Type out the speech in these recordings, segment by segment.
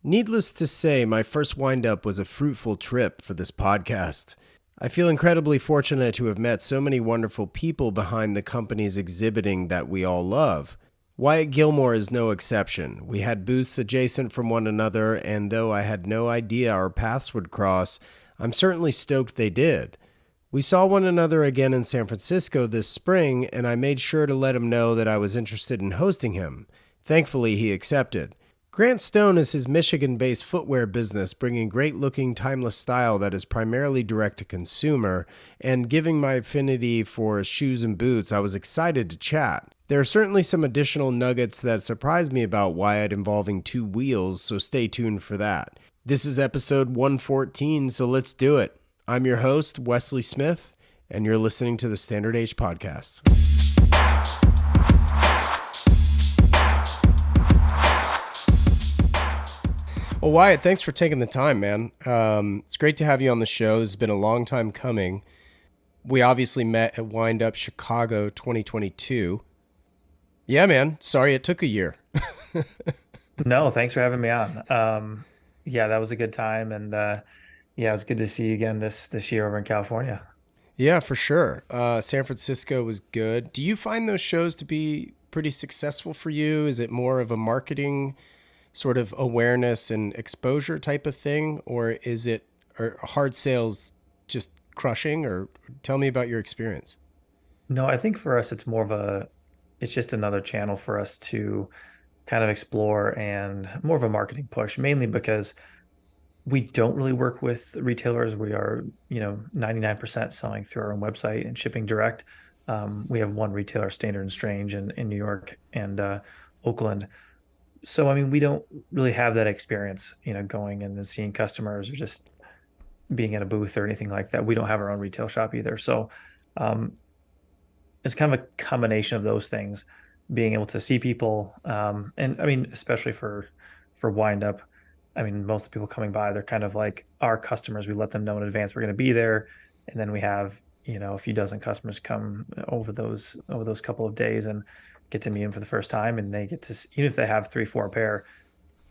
Needless to say, my first wind-up was a fruitful trip for this podcast. I feel incredibly fortunate to have met so many wonderful people behind the companies exhibiting that we all love. Wyatt Gilmore is no exception. We had booths adjacent from one another, and though I had no idea our paths would cross, I'm certainly stoked they did. We saw one another again in San Francisco this spring, and I made sure to let him know that I was interested in hosting him. Thankfully, he accepted. Grant Stone is his Michigan-based footwear business, bringing great-looking, timeless style that is primarily direct-to-consumer, and giving my affinity for shoes and boots, I was excited to chat. There are certainly some additional nuggets that surprised me about Wyatt involving two wheels, so stay tuned for that. This is episode 114, so let's do it. I'm your host, Wesley Smith, and you're listening to the Standard Age Podcast. Well, Wyatt, thanks for taking the time, man. It's great to have you on the show. This has been a long time coming. We obviously met at Wind Up Chicago 2022. Yeah, man. Sorry it took a year. No, thanks for having me on. Yeah, that was a good time, and yeah, it was good to see you again this year over in California. Yeah, for sure. San Francisco was good. Do you find those shows to be pretty successful for you? Is it more of a marketing sort of awareness and exposure type of thing, or is it or hard sales just crushing? Or tell me about your experience. No, I think for us it's just another channel for us to kind of explore and more of a marketing push, mainly because we don't really work with retailers. We are, 99% selling through our own website and shipping direct. We have one retailer, Standard and Strange, in New York and Oakland. So, I mean, we don't really have that experience, going in and seeing customers or just being in a booth or anything like that. We don't have our own retail shop either. So, um, it's kind of a combination of those things, being able to see people, and I mean, especially for wind up. I mean, most of the people coming by, they're kind of like our customers. We let them know in advance we're going to be there, and then we have a few dozen customers come over those couple of days and get to meet them for the first time, and they get to, even if they have 3 4 pair,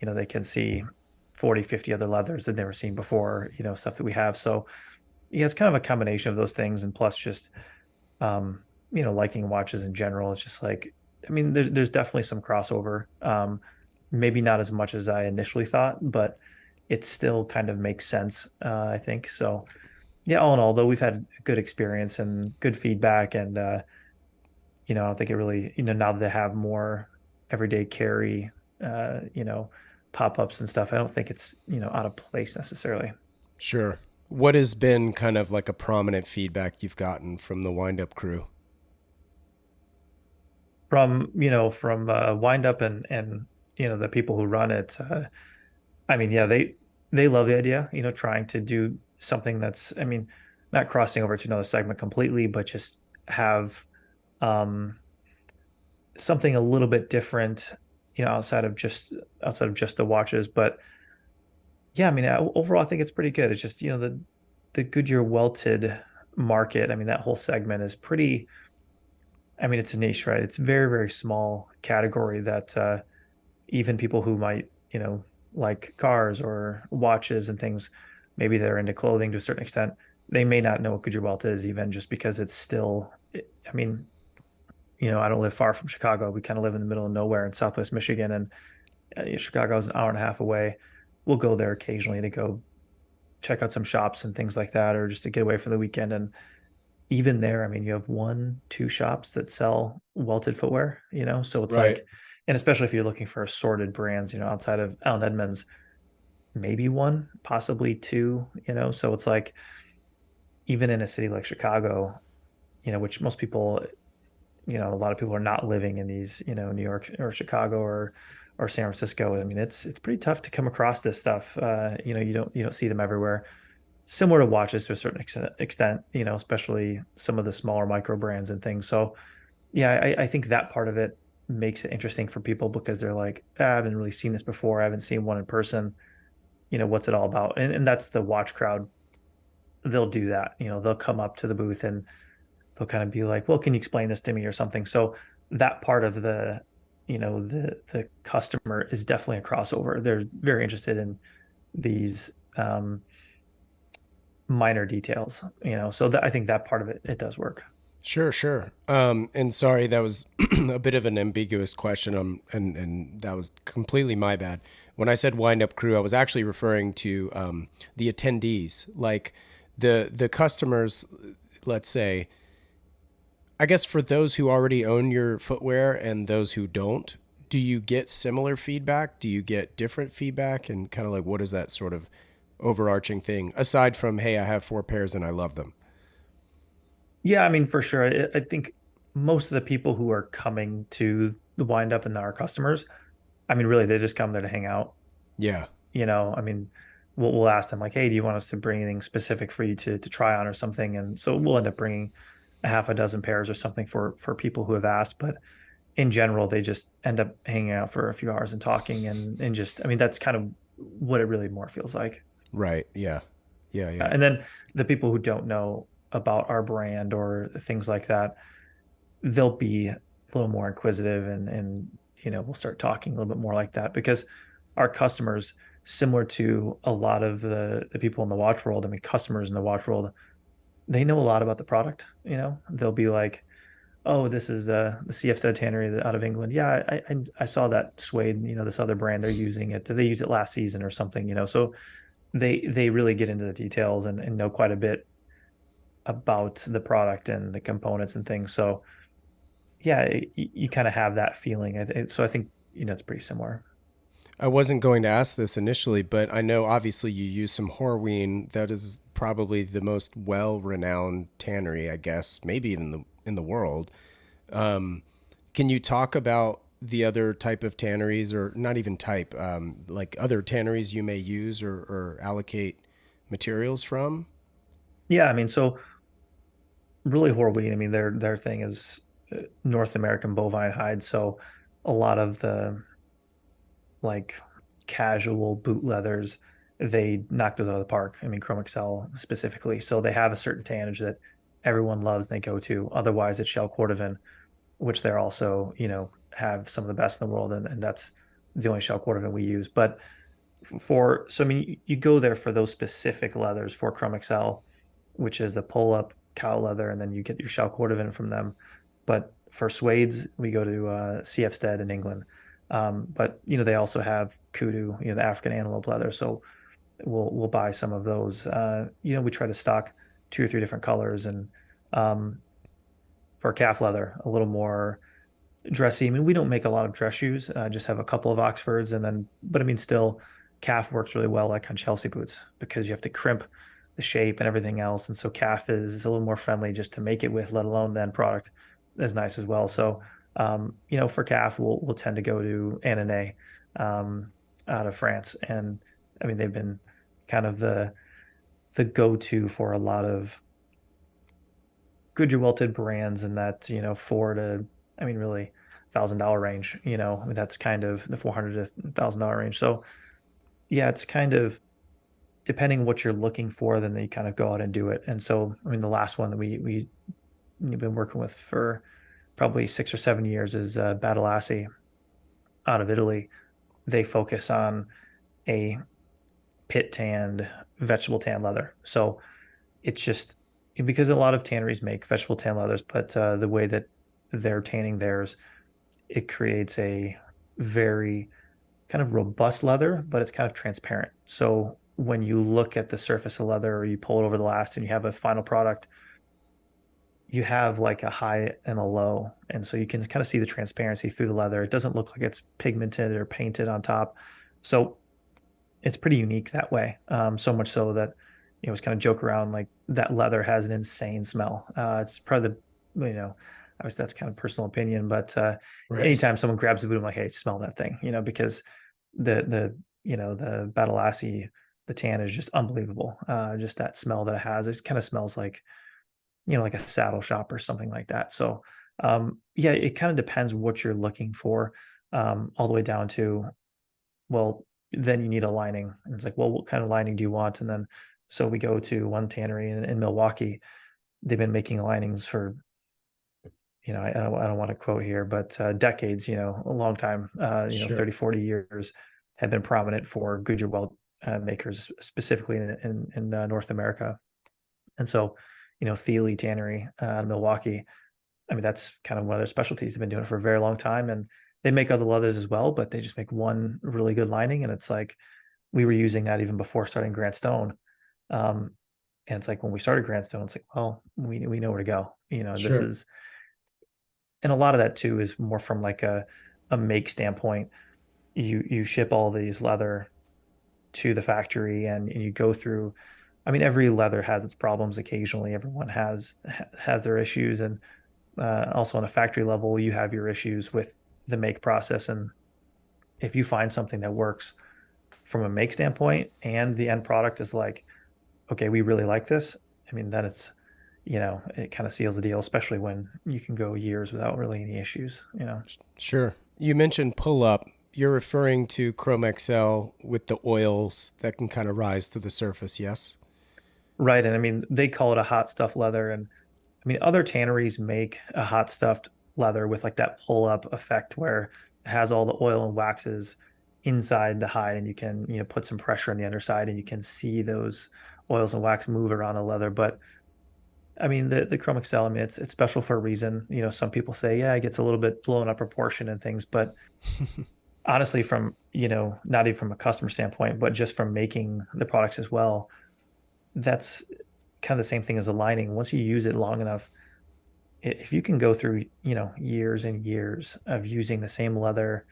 they can see 40 50 other leathers they've never seen before, stuff that we have. So yeah, it's kind of a combination of those things, and plus just um, liking watches in general. It's just like, I mean, there's definitely some crossover. Maybe not as much as I initially thought, but it still kind of makes sense, I think. So yeah, all in all, though, we've had a good experience and good feedback, and I don't think it really, now that they have more everyday carry, pop-ups and stuff, I don't think it's, out of place necessarily. Sure. What has been kind of like a prominent feedback you've gotten from the wind up crew? From wind up and the people who run it. I mean, yeah, they love the idea, trying to do something that's, I mean, not crossing over to another segment completely, but just have um something a little bit different, outside of just the watches. But yeah, I mean, overall, I think it's pretty good. It's just, the Goodyear welted market. I mean, that whole segment is pretty, I mean, it's a niche, right? It's very, very small category that even people who might, like cars or watches and things, maybe they're into clothing to a certain extent, they may not know what Goodyear Welt is, even just because it's still, I mean, I don't live far from Chicago. We kind of live in the middle of nowhere in Southwest Michigan, and Chicago is an hour and a half away. We'll go there occasionally to go check out some shops and things like that, or just to get away for the weekend. And even there, I mean, you have one, two shops that sell welted footwear, so it's Right. like, and especially if you're looking for assorted brands, outside of Allen Edmonds, maybe one, possibly two, so it's like, even in a city like Chicago, which most people, a lot of people are not living in these, New York or Chicago or San Francisco. I mean, it's pretty tough to come across this stuff. You don't see them everywhere. Similar to watches to a certain extent, especially some of the smaller micro brands and things. So yeah, I think that part of it makes it interesting for people because they're like, I haven't really seen this before. I haven't seen one in person. What's it all about? And that's the watch crowd. They'll do that. They'll come up to the booth and they'll kind of be like, well, can you explain this to me or something? So that part of the customer is definitely a crossover. They're very interested in these minor details, so that I think that part of it does work. Sure, sure. And sorry, that was a bit of an ambiguous question, and that was completely my bad. When I said wind up crew, I was actually referring to the attendees, like the customers. Let's say, I guess for those who already own your footwear and those who don't, do you get similar feedback? Do you get different feedback? And kind of like, what is that sort of overarching thing aside from, hey, I have 4 pairs and I love them? Yeah, I mean, for sure. I think most of the people who are coming to the wind up and our customers, I mean, really, they just come there to hang out. Yeah. I mean, we'll ask them like, "Hey, do you want us to bring anything specific for you to try on or something?" And so we'll end up bringing a half a dozen pairs or something for people who have asked. But in general, they just end up hanging out for a few hours and talking and just, I mean, that's kind of what it really more feels like. Right. Yeah. Yeah. Yeah. And then the people who don't know about our brand or things like that, they'll be a little more inquisitive and we'll start talking a little bit more like that because our customers, similar to a lot of the people in the watch world, I mean, customers in the watch world, they know a lot about the product. They'll be like, oh, this is the CF Stud Tannery out of England. Yeah, I saw that suede, this other brand, they're using it. Did they use it last season or something? So they really get into the details and know quite a bit about the product and the components and things. So yeah, you kind of have that feeling. So I think, it's pretty similar. I wasn't going to ask this initially, but I know obviously you use some Horween. That is probably the most well-renowned tannery, I guess, maybe even in the world. Um, can you talk about the other type of tanneries, or not even type, like other tanneries you may use or allocate materials from? Yeah, I mean, so really Horween, I mean, their thing is North American bovine hide. So a lot of the like casual boot leathers, they knock those out of the park. I mean, Chrome Excel specifically. So they have a certain tannage that everyone loves and they go to. Otherwise, it's shell cordovan, which they're also, have some of the best in the world. And that's the only shell cordovan we use. But so I mean, you go there for those specific leathers for Chrome Excel, which is the pull up cow leather, and then you get your shell cordovan from them. But for suedes, we go to CF Stead in England. But they also have kudu, the African antelope leather. So we'll buy some of those. We try to stock 2 or 3 different colors, and for calf leather, a little more dressy. I mean, we don't make a lot of dress shoes. Just have a couple of Oxfords, but I mean, still, calf works really well, like on Chelsea boots, because you have to crimp the shape and everything else, and so calf is a little more friendly just to make it with, let alone then product is nice as well. So, for calf, we'll tend to go to Annonay, out of France, and I mean, they've been kind of the go-to for a lot of Goodyear welted brands in that, four to, I mean, really $1,000 range, I mean, that's kind of the 400 to $1,000 range. So yeah, it's kind of depending what you're looking for, then you kind of go out and do it. And so, I mean, the last one that we've been working with for probably 6 or 7 years is Badalassi out of Italy. They focus on a pit tanned vegetable tan leather. So it's just because a lot of tanneries make vegetable tan leathers, but the way that they're tanning theirs, it creates a very kind of robust leather, but it's kind of transparent. So when you look at the surface of leather or you pull it over the last and you have a final product, you have like a high and a low. And so you can kind of see the transparency through the leather. It doesn't look like it's pigmented or painted on top. So it's pretty unique that way. So much so that it's kind of joke around like that leather has an insane smell. It's probably obviously that's kind of personal opinion, but Right. anytime someone grabs a boot, I'm like, hey, smell that thing, because the Badalassi, the tan is just unbelievable. Just that smell that it has, it kind of smells like like a saddle shop or something like that. So yeah, it kind of depends what you're looking for, all the way down to, well, then you need a lining. And it's like, well, what kind of lining do you want? And then, so we go to one tannery in Milwaukee. They've been making linings for, I don't want to quote here, but decades, a long time, Sure. 30, 40 years have been prominent for Goodyear weld makers, specifically in North America. And so, Thiele Tannery out of Milwaukee, I mean, that's kind of one of their specialties. They've been doing it for a very long time, and they make other leathers as well, but they just make one really good lining. And it's like we were using that even before starting Grant Stone. Um, and it's like when we started Grant Stone, it's like, well, we know where to go. This Sure. is, and a lot of that too is more from like a make standpoint. You ship all these leather to the factory, and you go through. I mean, every leather has its problems occasionally. Everyone has their issues, and also on a factory level, you have your issues with the make process. And if you find something that works from a make standpoint and the end product is like, okay, we really like this, I mean, then it kind of seals the deal, especially when you can go years without really any issues. Sure. You mentioned pull up. You're referring to Chrome XL with the oils that can kind of rise to the surface, yes? Right. And I mean, they call it a hot stuff leather. And I mean, other tanneries make a hot stuffed leather with like that pull up effect where it has all the oil and waxes inside the hide, and you can, put some pressure on the underside and you can see those oils and wax move around the leather. But I mean, the Chrome Excel, I mean, it's special for a reason. Some people say, yeah, it gets a little bit blown up proportion and things, but honestly, from, not even from a customer standpoint, but just from making the products as well, that's kind of the same thing as aligning. Once you use it long enough, if you can go through, years and years of using the same leather,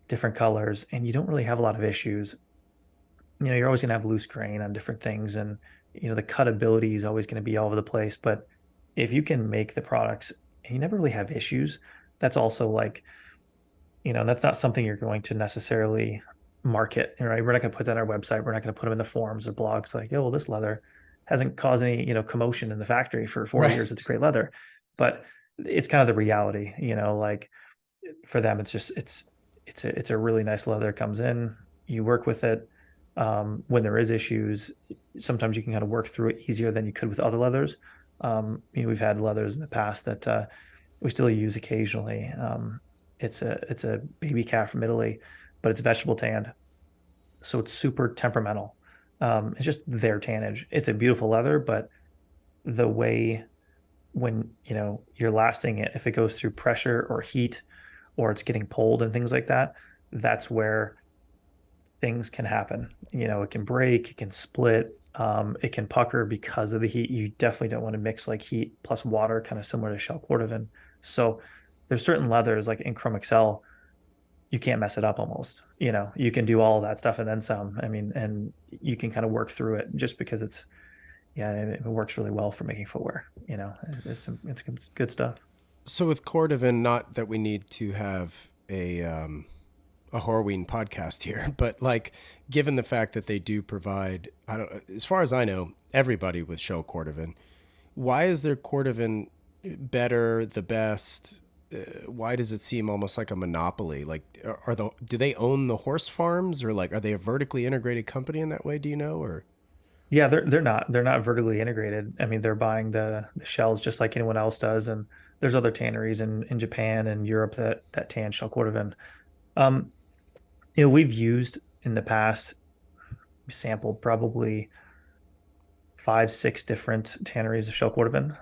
different colors, and you don't really have a lot of issues, you're always going to have loose grain on different things. And, the cutability is always going to be all over the place. But if you can make the products and you never really have issues, that's also like, that's not something you're going to necessarily market, right? We're not going to put that on our website. We're not going to put them in the forums or blogs like, oh, well, this leather hasn't caused any, commotion in the factory for 4 years. It's Right. great leather. But it's kind of the reality, like for them, it's a really nice leather. It comes in, you work with it. When there is issues, sometimes you can kind of work through it easier than you could with other leathers. We've had leathers in the past that we still use occasionally. It's a baby calf from Italy, but it's vegetable tanned, so it's super temperamental. It's just their tannage. It's a beautiful leather, but the way when you're lasting it, if it goes through pressure or heat, or it's getting pulled and things like that, that's where things can happen. It can break, it can split, it can pucker because of the heat. You definitely don't want to mix like heat plus water, kind of similar to shell cordovan. So there's certain leathers like in Chrome Excel, you can't mess it up almost. You can do all of that stuff and then some. I mean, and you can kind of work through it just because yeah, it works really well for making footwear. It's good stuff. So with Cordovan, not that we need to have a Horween podcast here, but like given the fact that they do provide, I don't, as far as I know, everybody with shell Cordovan. Why is their Cordovan better, the best? Why does it seem almost like a monopoly? Like, do they own the horse farms, or like are they a vertically integrated company in that way? Do you know, or Yeah, they're not vertically integrated. I mean, they're buying the shells just like anyone else does, and there's other tanneries in Japan and Europe that tan shell cordovan. Um, we've used in the past, we sampled probably 5, 6 different tanneries of shell cordovan.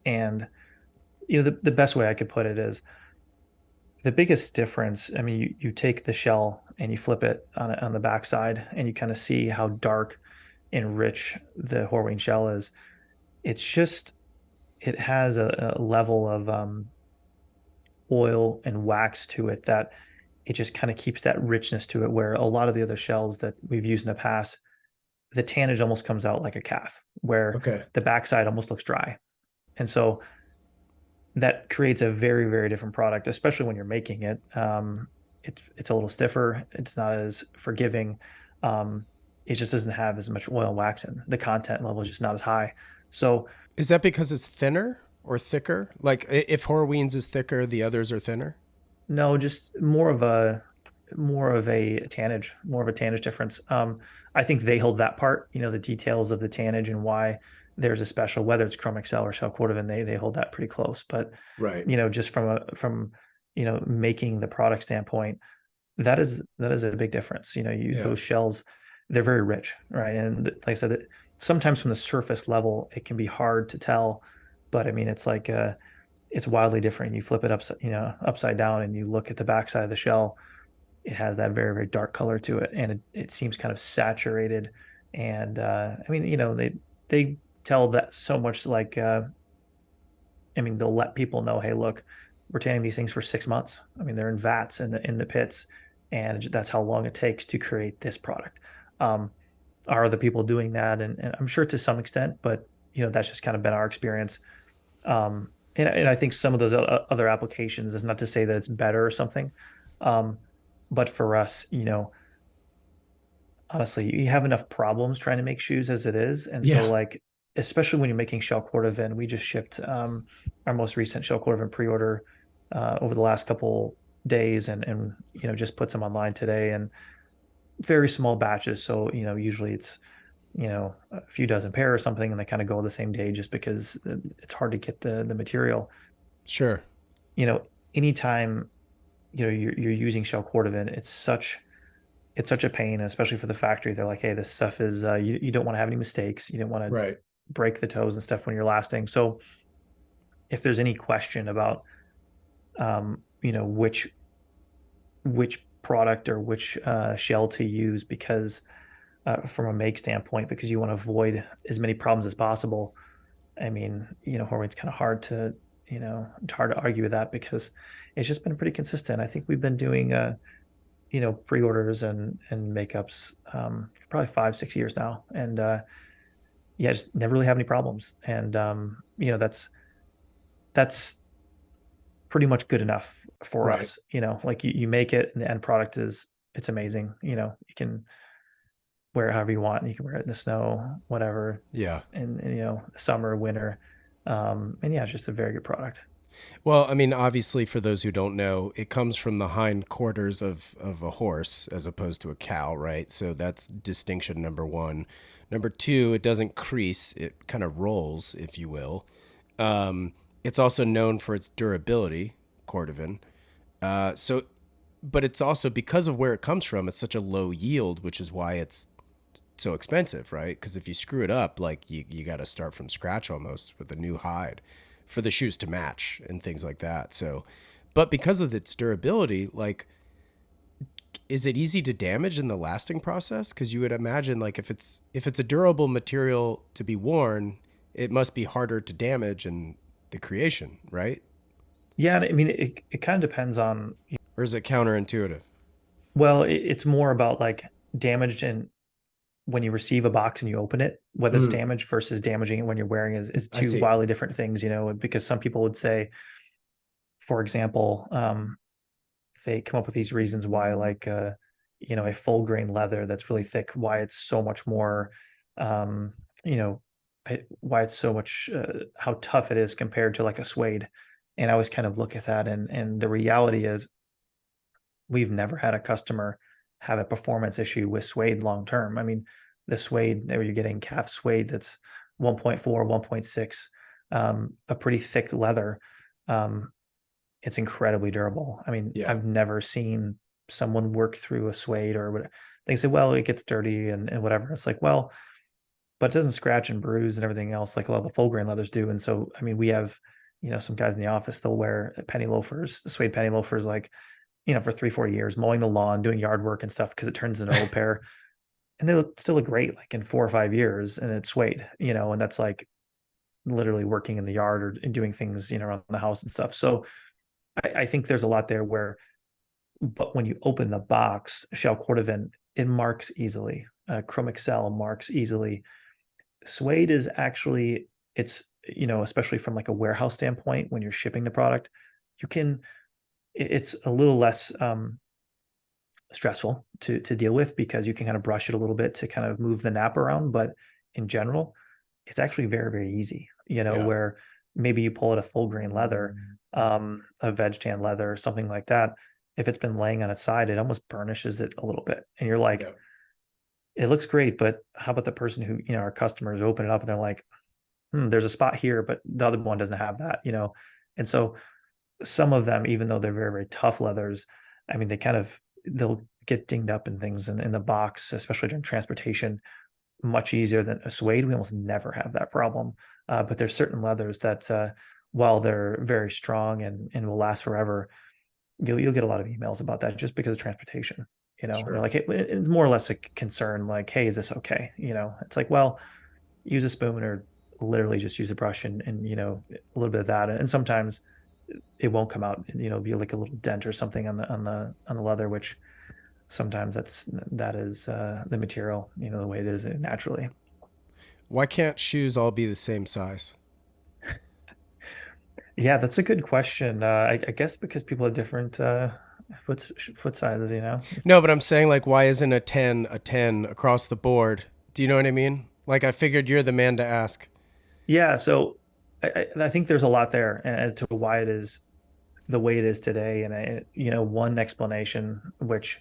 And the best way I could put it is the biggest difference. I mean, you take the shell and you flip it on the backside, and you kind of see how dark and rich the Horween shell is. It's just it has a level of oil and wax to it that it just kind of keeps that richness to it. Where a lot of the other shells that we've used in the past, the tannage almost comes out like a calf, where okay? the backside almost looks dry. And so that creates a very, very different product, especially when you're making it. It's a little stiffer. It's not as forgiving. Um, it just doesn't have as much oil and wax in. The content level is just not as high. So Is that because it's thinner or thicker? Like if Horween's is thicker, the others are thinner. no, just more of a tannage difference. I think they hold that part, the details of the tannage and why there's a special, whether it's Chrome Excel or shell cordovan, they hold that pretty close. But Right. just from making the product standpoint, that is a big difference. Yeah. Those shells, they're very rich, right? And like I said, sometimes from the surface level, it can be hard to tell, but I mean, it's wildly different. You flip it upside down and you look at the backside of the shell, it has that very, very dark color to it, and it seems kind of saturated. And I mean, they tell that so much, like I mean, they'll let people know, hey, look, we're tanning these things for 6 months. I mean, they're in vats in the pits, and that's how long it takes to create this product. Um, are other people doing that? And I'm sure to some extent, but that's just kind of been our experience. And I think some of those other applications is not to say that it's better or something. Um, but for us, honestly, you have enough problems trying to make shoes as it is. And so Yeah. like, especially when you're making shell cordovan, we just shipped our most recent shell cordovan pre-order over the last couple days, and just put some online today, and very small batches. So, usually it's, a few dozen pair or something, and they kind of go the same day just because it's hard to get the material. Sure. You know, anytime, you're using shell cordovan, it's such a pain, especially for the factory. They're like, hey, this stuff is you don't want to have any mistakes. You don't want to Right. break the toes and stuff when you're lasting. So if there's any question about which product or which shell to use, because from a make standpoint, because you want to avoid as many problems as possible. I mean, Horween's kind of hard to, it's hard to argue with that because it's just been pretty consistent. I think we've been doing pre-orders and makeups for probably 5-6 years now, and yeah, just never really have any problems. And that's pretty much good enough for Right. us. Like you make it, and the end product it's amazing. You can wear it however you want. You can wear it in the snow, whatever, Yeah. in summer, winter, and yeah, it's just a very good product. Well, I mean, obviously, for those who don't know, it comes from the hind quarters of a horse as opposed to a cow, right? So that's distinction number one. Number two, it doesn't crease, it kind of rolls, if you will. It's also known for its durability, cordovan. So, but it's also because of where it comes from, it's such a low yield, which is why it's so expensive, right? Because if you screw it up, like you got to start from scratch almost with a new hide for the shoes to match and things like that. So, but because of its durability, like, is it easy to damage in the lasting process? Because you would imagine, like, if it's a durable material to be worn, it must be harder to damage in the creation, right? Yeah, I mean, it kind of depends on, Or is it counterintuitive? well, it's more about like damaged in when you receive a box and you open it, whether it's Mm, damaged versus damaging it when you're wearing is I two see. wildly different things, because some people would say, for example, they come up with these reasons why, like, a full grain leather that's really thick, why it's so much more, um, you know, why it's so much, how tough it is compared to like a suede. And I always kind of look at that, and the reality is we've never had a customer have a performance issue with suede long term. I mean, the suede there, you're getting calf suede that's 1.4, 1.6, a pretty thick leather. Um, it's incredibly durable. I mean, Yeah. I've never seen someone work through a suede or what. They say, well, it gets dirty and whatever. It's like, well, but it doesn't scratch and bruise and everything else like a lot of the full grain leathers do. And so, I mean, we have, some guys in the office, they'll wear penny loafers, suede penny loafers, like, for 3-4 years, mowing the lawn, doing yard work and stuff, because it turns into an old pair, and they still look great, like in 4 or 5 years, and it's suede, and that's like literally working in the yard or doing things, around the house and stuff. So I think there's a lot there where, but when you open the box, shell cordovan, it marks easily. Chrome Excel marks easily. Suede is actually, it's, especially from like a warehouse standpoint, when you're shipping the product, you can, it's a little less stressful to deal with, because you can kind of brush it a little bit to kind of move the nap around. But in general, it's actually very, very easy, Yeah. where maybe you pull it a full grain leather, a veg tan leather, or something like that. If it's been laying on its side, it almost burnishes it a little bit. And you're like, Yeah. it looks great, but how about the person who, our customers open it up and they're like, there's a spot here, but the other one doesn't have that, you know. And so some of them, even though they're very, very tough leathers, I mean, they'll get dinged up in things in the box, especially during transportation, much easier than a suede. We almost never have that problem. But there's certain leathers that, while they're very strong and will last forever, you'll get a lot of emails about that just because of transportation. You know, they're Sure. like, hey, it's more or less a concern, like, hey, is this okay? You know, it's like, well, use a spoon or literally just use a brush and you know, a little bit of that. And sometimes it won't come out, you know, be like a little dent or something on the leather, which sometimes that is the material, you know, the way it is naturally. Why can't shoes all be the same size? Yeah, that's a good question. I guess because people have different foot sizes, you know. No, but I'm saying like why isn't a 10 across the board? Do you know what I mean? Like I figured you're the man to ask. Yeah, so I think there's a lot there as to why it is the way it is today. And you know, one explanation, which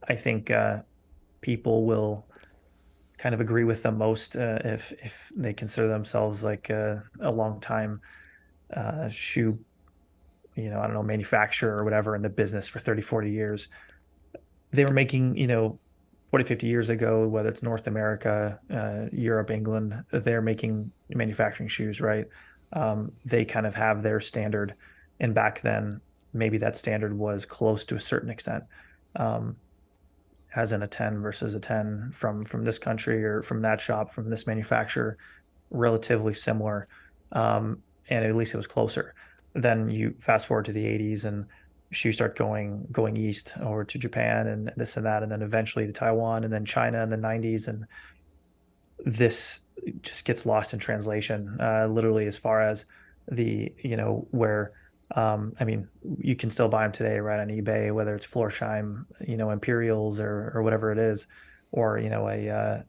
I think people will kind of agree with the most if they consider themselves like a long time shoe, you know, I don't know, manufacturer or whatever in the business for 30, 40 years. They were making, you know, 40, 50 years ago, whether it's North America, Europe, England, they're making manufacturing shoes, right? They kind of have their standard. And back then, maybe that standard was close to a certain extent, um, as in a 10 versus a 10 from this country or from that shop, from this manufacturer, relatively similar. And at least it was closer. Then you fast forward to the 80s and shoes start going east over to Japan and this and that, and then eventually to Taiwan and then China in the 90s. And this just gets lost in translation, literally as far as the, you know, where I mean, you can still buy them today, right, on eBay, whether it's Florsheim, you know, Imperials or whatever it is, or you know, a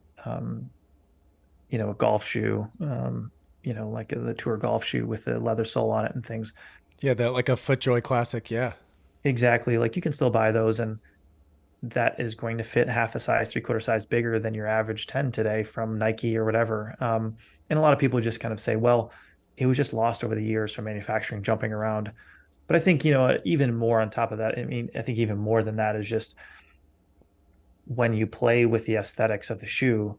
golf shoe, you know, like the tour golf shoe with the leather sole on it and things. Yeah, that like a FootJoy classic. Yeah. Exactly. Like you can still buy those, and that is going to fit half a size, three-quarter size bigger than your average 10 today from Nike or whatever. And a lot of people just kind of say, well, it was just lost over the years from manufacturing jumping around. But I think, you know, even more on top of that, I mean, I think even more than that is just when you play with the aesthetics of the shoe,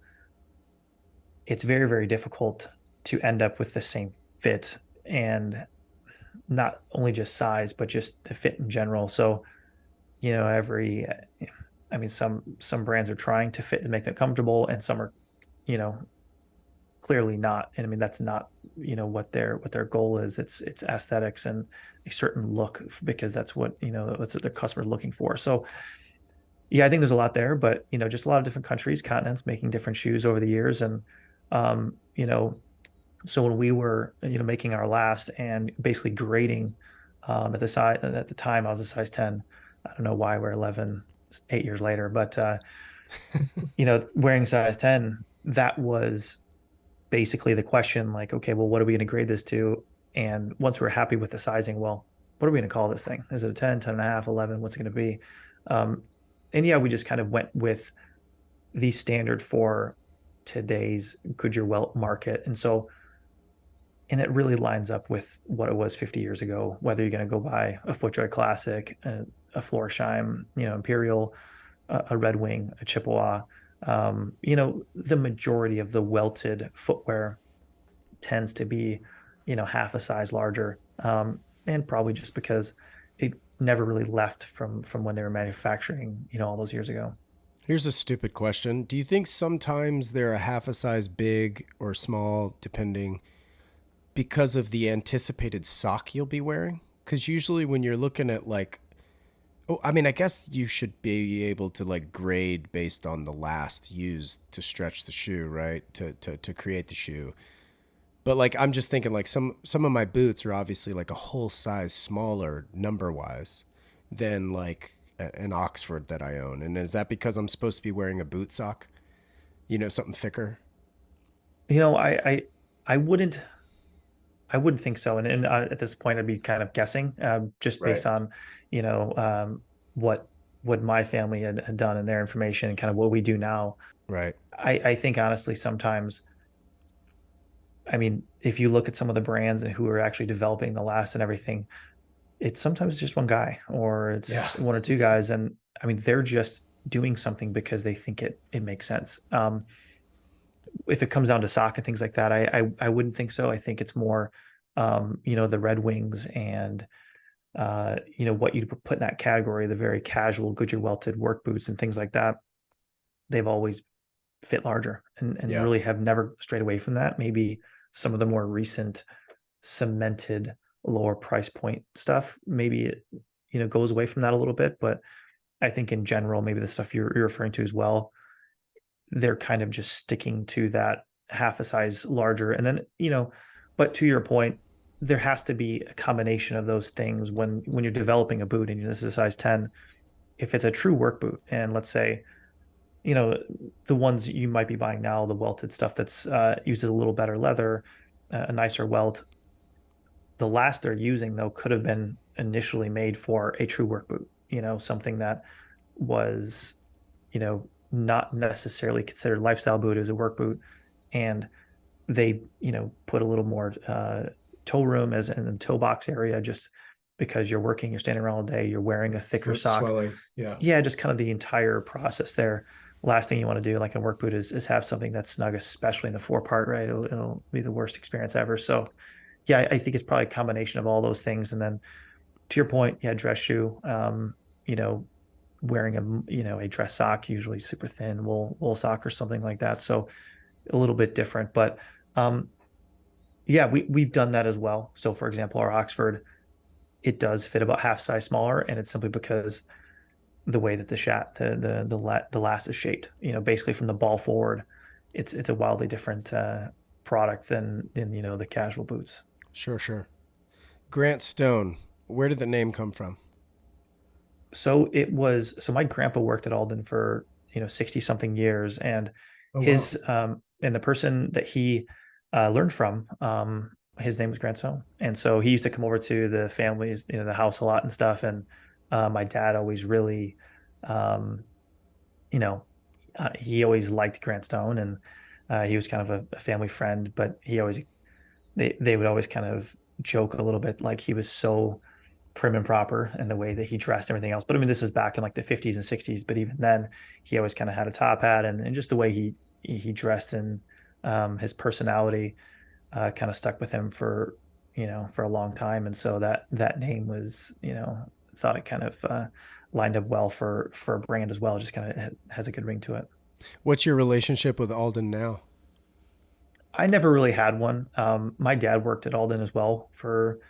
it's very, very difficult to end up with the same fit and not only just size, but just the fit in general. So, you know, I mean, some brands are trying to fit and make them comfortable, and some are, you know, clearly not. And I mean, that's not, you know, what their goal is. It's aesthetics and a certain look because that's what, you know, that's what the customer's looking for. So yeah, I think there's a lot there, but you know, just a lot of different countries, continents making different shoes over the years. And you know, so when we were, you know, making our last and basically grading at the time I was a size 10. I don't know why we're 11 8 years later, but you know, wearing size 10, that was basically the question, like, okay, well, what are we going to grade this to? And once we're happy with the sizing, well, what are we going to call this thing? Is it a 10, 10 and a half, 11? What's it going to be? Um, and yeah, we just kind of went with the standard for today's Goodyear Welt market. And so, and it really lines up with what it was 50 years ago, whether you're going to go buy a FootJoy Classic, a Florsheim, you know, Imperial, a Red Wing, a Chippewa. You know, the majority of the welted footwear tends to be, you know, half a size larger, and probably just because it never really left from when they were manufacturing, you know, all those years ago. Here's a stupid question. Do you think sometimes they're a half a size big or small, depending, because of the anticipated sock you'll be wearing? Because usually when you're looking at like, oh, I mean, I guess you should be able to like grade based on the last used to stretch the shoe, right? To create the shoe. But like I'm just thinking like some of my boots are obviously like a whole size smaller number wise than like an Oxford that I own. And is that because I'm supposed to be wearing a boot sock? You know, something thicker? You know, I wouldn't think so. And at this point, I'd be kind of guessing, just Right. based on, you know, what what my family had done and their information and kind of what we do now. Right. I think honestly, sometimes I mean, if you look at some of the brands and who are actually developing the last and everything, it's sometimes just one guy or it's Yeah. one or two guys. And I mean, they're just doing something because they think it makes sense. If it comes down to sock and things like that, I wouldn't think so. I think it's more, the Red Wings and what you put in that category, the very casual Goodyear welted work boots and things like that. They've always fit larger and Yeah. really have never strayed away from that. Maybe some of the more recent cemented lower price point stuff, maybe it, goes away from that a little bit. But I think in general, maybe the stuff you're referring to as well, they're kind of just sticking to that half a size larger. And then, but to your point, there has to be a combination of those things when you're developing a boot and this is a size 10. If it's a true work boot, and let's say, you know, the ones you might be buying now, the welted stuff that's uses a little better leather, a nicer welt, the last they're using though could have been initially made for a true work boot, something that was, not necessarily considered lifestyle boot as a work boot. And they, put a little more toe room as in the toe box area, just because you're working, you're standing around all day, you're wearing a thicker Foot sock. swelling. Yeah. Yeah, just kind of the entire process there. Last thing you want to do, like a work boot, is have something that's snug, especially in the forepart, right? It'll be the worst experience ever. So yeah, I think it's probably a combination of all those things. And then to your point, yeah, dress shoe, you know, wearing a dress sock, usually super thin wool sock or something like that. So a little bit different, but um, yeah, we've done that as well. So for example, our Oxford, it does fit about half size smaller, and it's simply because the way that the last is shaped. Basically from the ball forward, it's a wildly different product than the casual boots. Sure, sure. Grant Stone. Where did the name come from? So my grandpa worked at Alden for 60 something years, and Oh, wow. his and the person that he learned from, his name was Grant Stone. And so he used to come over to the families, the house a lot and stuff. And my dad always really um you know he always liked Grant Stone, and he was kind of a family friend, but they would always kind of joke a little bit like he was so prim and proper in the way that he dressed and everything else. But I mean, this is back in like the 50s and 60s. But even then, he always kind of had a top hat, and just the way he dressed, and his personality kind of stuck with him for a long time. And so that name was, thought it kind of lined up well for a brand as well. Just kind of has a good ring to it. What's your relationship with Alden now? I never really had one. My dad worked at Alden as well for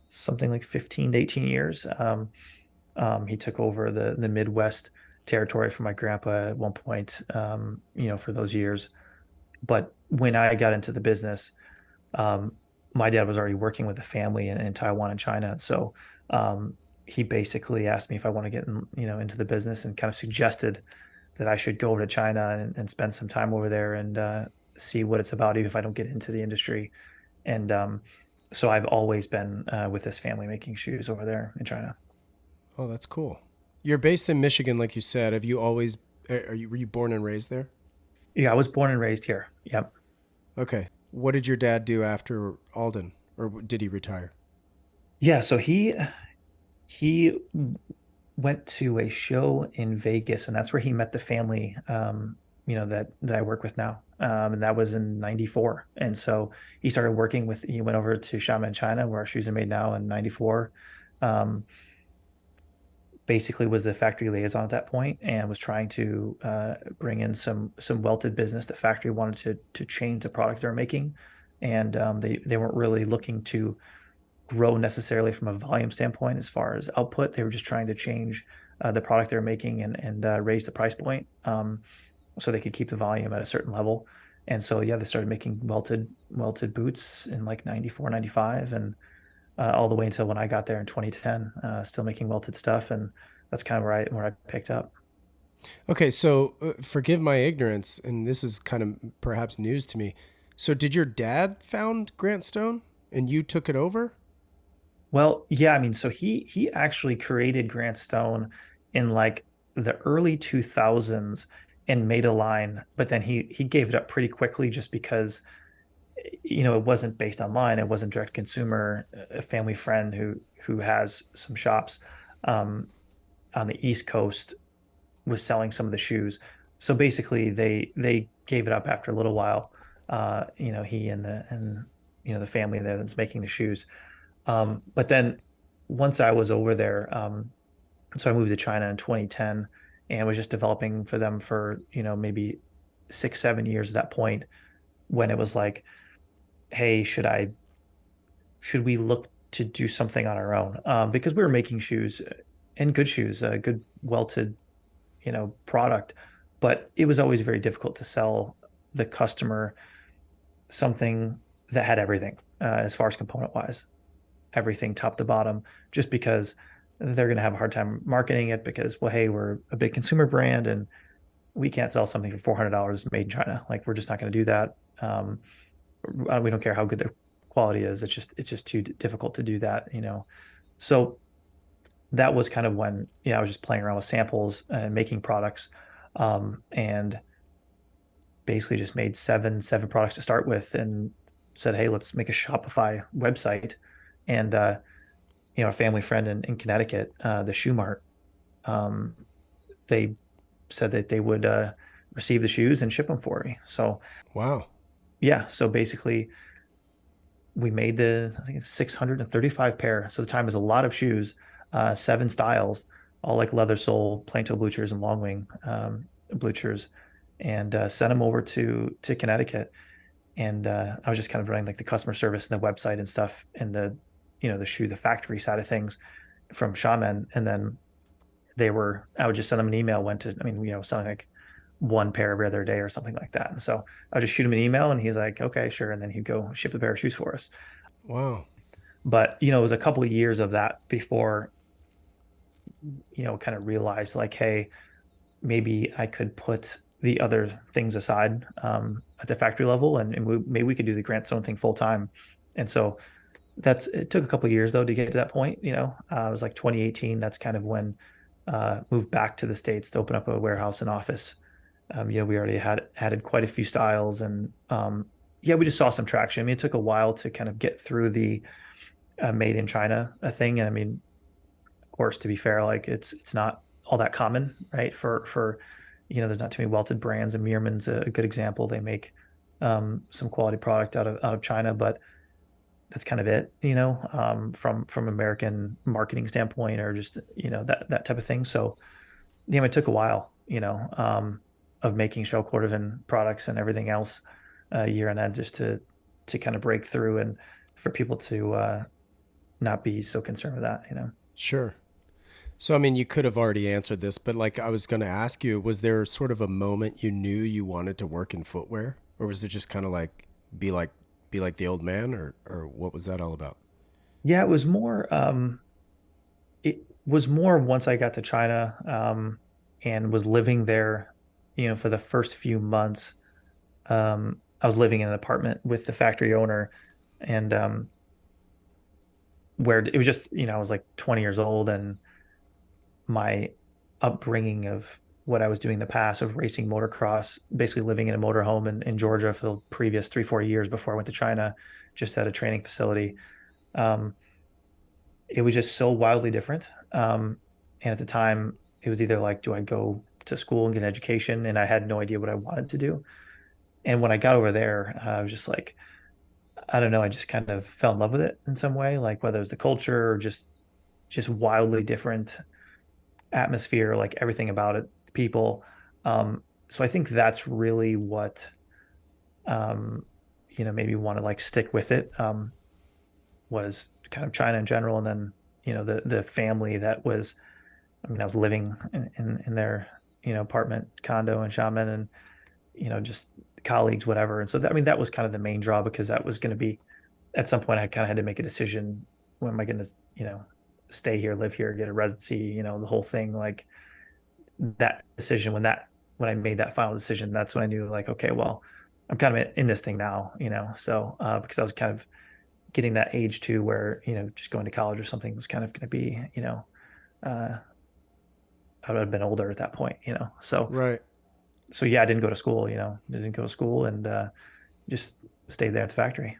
something like 15 to 18 years. He took over the Midwest territory for my grandpa at one point, for those years. But when I got into the business, um, my dad was already working with a family in Taiwan and China. So he basically asked me if I want to get into the business, and kind of suggested that I should go over to China and spend some time over there and see what it's about, even if I don't get into the industry. And so I've always been with this family making shoes over there in China. Oh, that's cool. You're based in Michigan, like you said. Have you always, were you born and raised there? Yeah, I was born and raised here. Yep. Okay. What did your dad do after Alden? Or did he retire? Yeah, so he went to a show in Vegas, and that's where he met the family, that I work with now. And that was in 94. And so he went over to Xiamen, China, where our shoes are made now, in 94. Um, Basically was the factory liaison at that point, and was trying to bring in some welted business. The factory wanted to change the product they're making, and they weren't really looking to grow necessarily from a volume standpoint as far as output. They were just trying to change the product they're making, and raise the price point, so they could keep the volume at a certain level. And so yeah, they started making welted boots in like 94, 95, and all the way until when I got there in 2010, still making welted stuff. And that's kind of where I picked up. Okay, so forgive my ignorance, and this is kind of perhaps news to me. So, did your dad found Grant Stone and you took it over? Well, yeah, I mean, so he actually created Grant Stone in like the early 2000s and made a line, but then he gave it up pretty quickly, just because it wasn't based online. It wasn't direct consumer. A family friend who has some shops um, on the East Coast was selling some of the shoes. So basically, they gave it up after a little while. He and the family there that's making the shoes. But then once I was over there, so I moved to China in 2010 and was just developing for them for maybe 6, 7 years at that point when it was like, hey, should we look to do something on our own? Because we were making shoes and good shoes, good welted, product, but it was always very difficult to sell the customer something that had everything as far as component wise, everything top to bottom, just because they're going to have a hard time marketing it because, well, hey, we're a big consumer brand and we can't sell something for $400 made in China. Like we're just not going to do that. We don't care how good the quality is. It's just too difficult to do that. So that was kind of when I was just playing around with samples and making products, and basically just made seven products to start with, and said, hey, let's make a Shopify website. And a family friend in Connecticut, the Shoe Mart, um, they said that they would receive the shoes and ship them for me. So Wow. yeah, so basically we made I think it's 635 pair. So the time is a lot of shoes, seven styles, all like leather sole, plain toe bluchers, and long wing bluchers, and sent them over to Connecticut. And I was just kind of running like the customer service and the website and stuff, and the factory side of things from Shaman. And then I would just send them an email when to, I mean, selling like one pair every other day or something like that. And so I would just shoot him an email and he's like, okay, sure. And then he'd go ship a pair of shoes for us. Wow. But, it was a couple of years of that before, kind of realized like, hey, maybe I could put the other things aside at the factory level, and maybe we could do the Grant Stone thing full time. And so it took a couple of years though to get to that point. It was like 2018. That's kind of when moved back to the States to open up a warehouse and office. We already had added quite a few styles, and yeah, we just saw some traction. I mean, it took a while to kind of get through the made in China thing. And I mean, of course, to be fair, like it's not all that common, right? For there's not too many welted brands, and Meerman's a good example. They make some quality product out of China, but that's kind of it, from American marketing standpoint, or just that type of thing. So it took a while, of making shell cordovan products and everything else year on end, just to kind of break through and for people to not be so concerned with that. Sure. So, I mean, you could have already answered this, but like I was going to ask you, was there sort of a moment you knew you wanted to work in footwear, or was it just kind of like be like be like the old man, or what was that all about? Yeah, it was more once I got to China, and was living there, for the first few months. I was living in an apartment with the factory owner, and where it was just, I was like 20 years old, and my upbringing of what I was doing in the past of racing motocross, basically living in a motorhome in Georgia for the previous 3, 4 years before I went to China, just at a training facility. Um, it was just so wildly different. And at the time, it was either like, do I go to school and get an education? And I had no idea what I wanted to do. And when I got over there, I was just like, I don't know, I just kind of fell in love with it in some way, like whether it was the culture or just wildly different atmosphere, like everything about it, people. So I think that's really what um, maybe want to like stick with it, was kind of China in general, and then the family that was. I mean, I was living in their apartment condo in Xiamen, and just colleagues, whatever. And so that, I mean, that was kind of the main draw, because that was going to be at some point I kind of had to make a decision. When am I going to stay here, live here, get a residency, the whole thing. Like that decision, when I made that final decision, that's when I knew, like, okay, well, I'm kind of in this thing now. So because I was kind of getting that age too, where just going to college or something was kind of going to be, uh, I would have been older at that point. So Right. yeah, I didn't go to school. Didn't go to school, and just stayed there at the factory.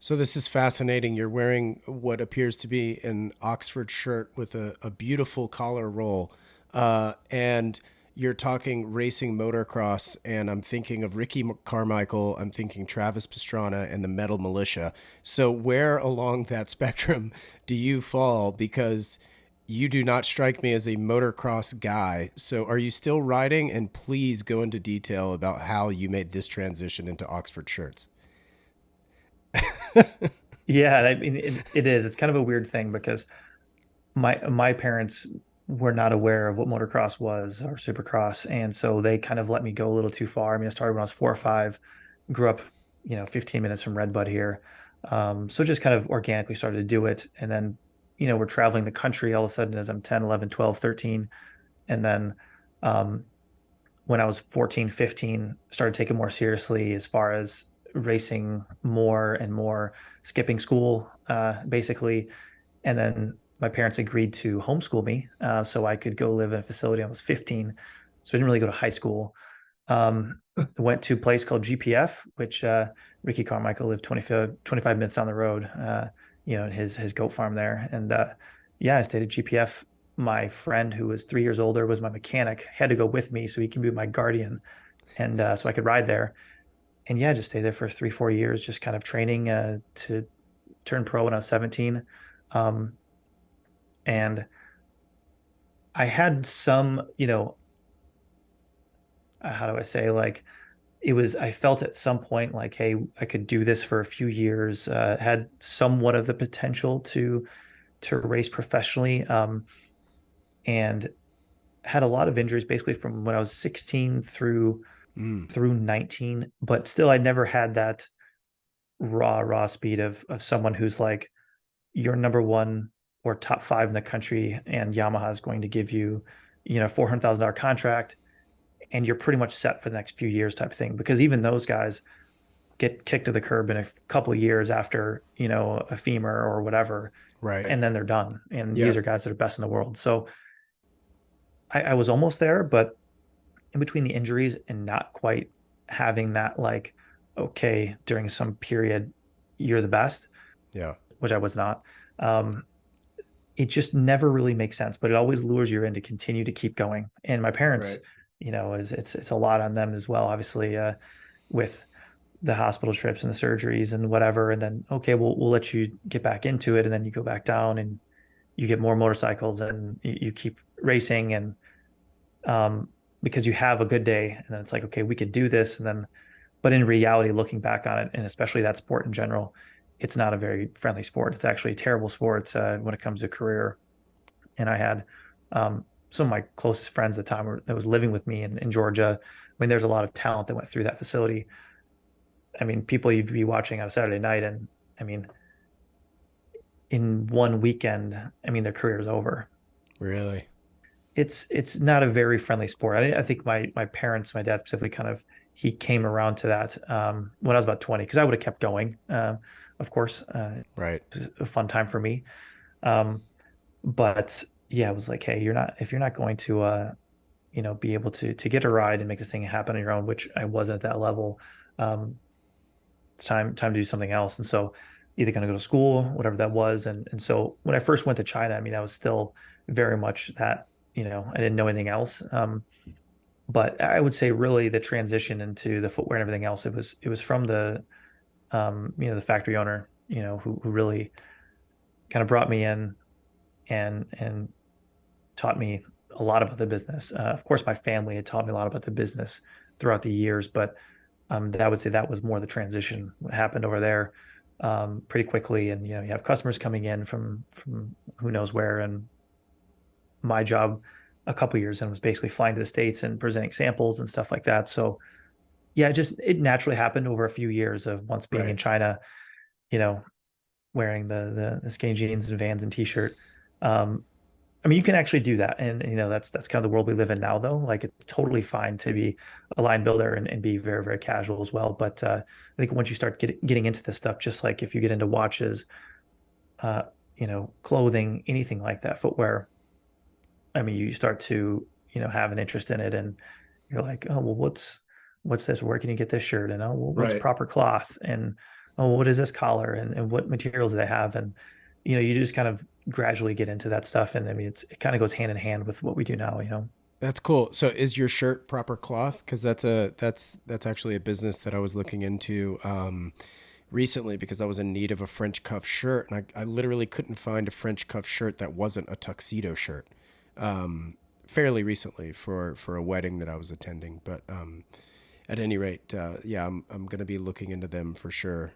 So this is fascinating. You're wearing what appears to be an Oxford shirt with a beautiful collar roll. And you're talking racing motocross, and I'm thinking of Ricky Carmichael. I'm thinking Travis Pastrana and the Metal Militia. So where along that spectrum do you fall? Because you do not strike me as a motocross guy. So are you still riding? And please go into detail about how you made this transition into Oxford shirts. Yeah, and I mean it is. It's kind of a weird thing because my parents were not aware of what motocross was or supercross, and so they kind of let me go a little too far. I mean, I started when I was 4 or 5, grew up, 15 minutes from Redbud here. So just kind of organically started to do it. And then, we're traveling the country all of a sudden as I'm 10, 11, 12, 13. And then um, when I was 14, 15, started taking more seriously as far as racing more and more, skipping school, basically. And then my parents agreed to homeschool me so I could go live in a facility. I was 15. So I didn't really go to high school. Went to a place called GPF, which Ricky Carmichael lived 25 minutes down the road, his goat farm there. And yeah, I stayed at GPF. My friend, who was 3 years older, was my mechanic, had to go with me so he could be my guardian. And so I could ride there. And yeah, just stayed there for 3, 4 years, just kind of training to turn pro when I was 17. Um, and I had some, how do I say, like, I felt at some point like, hey, I could do this for a few years, had somewhat of the potential to race professionally, and had a lot of injuries basically from when I was 16 Mm, through 19, but still I never had that raw speed of someone who's like, you're number one or top five in the country, and Yamaha is going to give you, $400,000 contract, and you're pretty much set for the next few years type of thing. Because even those guys get kicked to the curb in a couple of years after, a femur or whatever, right. and then they're done. And these Yep. are guys that are best in the world. So I was almost there, but in between the injuries and not quite having that, like, okay, during some period, you're the best, Yeah. which I was not. Um, it just never really makes sense, but it always lures you in to continue to keep going. And my parents, Right. it's a lot on them as well, obviously, with the hospital trips and the surgeries and whatever. And then, okay, we'll let you get back into it. And then you go back down and you get more motorcycles and you keep racing. And um, because you have a good day, and then it's like, okay, we could do this. And then, but in reality, looking back on it, and especially that sport in general, it's not a very friendly sport. It's actually a terrible sport when it comes to career. And I had some of my closest friends at the time that was living with me in Georgia. I mean, there's a lot of talent that went through that facility. I mean, people you'd be watching on a Saturday night, and I mean, in one weekend, I mean, their career is over. Really. It's not a very friendly sport. I think my parents, my dad specifically, kind of he came around to that when I was about 20, because I would have kept going. Of course, Right. it was a fun time for me. Um, but yeah, it was like, hey, if you're not going to be able to get a ride and make this thing happen on your own, which I wasn't at that level. Um, it's time to do something else. And so either going to go to school, whatever that was. And so when I first went to China, I mean, I was still very much that, I didn't know anything else. But I would say really the transition into the footwear and everything else, it was from the factory owner, who really kind of brought me in and taught me a lot about the business. Of course, my family had taught me a lot about the business throughout the years, but I would say that was more the transition that happened over there pretty quickly. And you have customers coming in from who knows where. And my job a couple years and was basically flying to the States and presenting samples and stuff like that. So yeah, it naturally happened over a few years of once being in Right. China, you know, wearing the skinny jeans and Vans and t-shirt. Um, I mean, you can actually do that. And, that's kind of the world we live in now, though. Like, it's totally fine to be a line builder and be very, very casual as well. But I think once you start getting into this stuff, just like if you get into watches, uh, clothing, anything like that, footwear, I mean, you start to, have an interest in it. And you're like, oh, well, what's this? Where can you get this shirt? And oh, well, what's Right. proper cloth? And oh, what is this collar? And what materials do they have? And you just kind of gradually get into that stuff. And I mean, it kind of goes hand in hand with what we do now. That's cool. So is your shirt proper cloth? Because that's actually a business that I was looking into recently because I was in need of a French cuff shirt, and I literally couldn't find a French cuff shirt that wasn't a tuxedo shirt. Fairly recently for a wedding that I was attending, but at any rate, yeah, I'm gonna be looking into them for sure